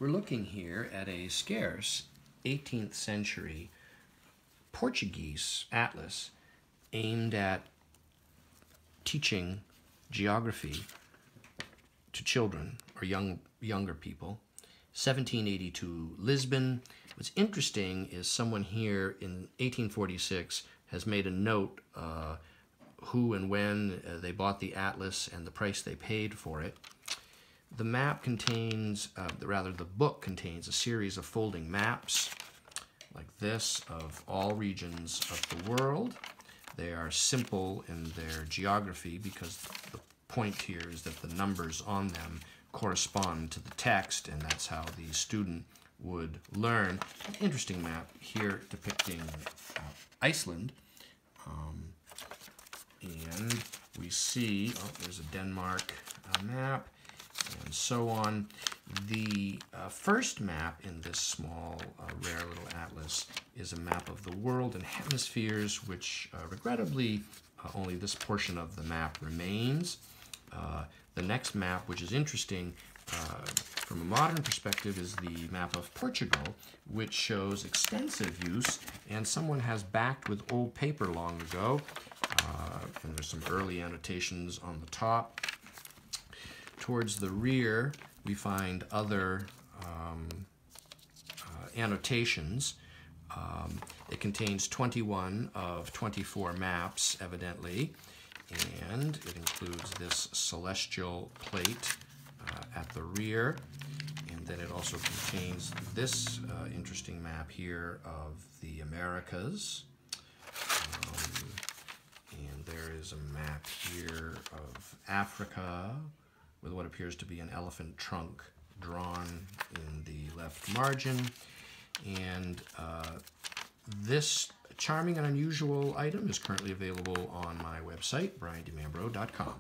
We're looking here at a scarce 18th century Portuguese atlas aimed at teaching geography to children or younger people. 1782 Lisbon. What's interesting is someone here in 1846 has made a note who and when they bought the atlas and the price they paid for it. The map contains, the book contains a series of folding maps like this of all regions of the world. They are simple in their geography because the point here is that the numbers on them correspond to the text, and that's how the student would learn. An interesting map here depicting Iceland. And we see, there's a Denmark map, and so on. The first map in this small, rare little atlas is a map of the world in hemispheres, which regrettably only this portion of the map remains. The next map, which is interesting from a modern perspective, is the map of Portugal, which shows extensive use, and someone has backed with old paper long ago. And there's some early annotations on the top. Towards the rear, we find other annotations. It contains 21 of 24 maps, evidently, and it includes this celestial plate at the rear, and then it also contains this interesting map here of the Americas. And there is a map here of Africa with what appears to be an elephant trunk drawn in the left margin. And this charming and unusual item is currently available on my website, briandimambro.com.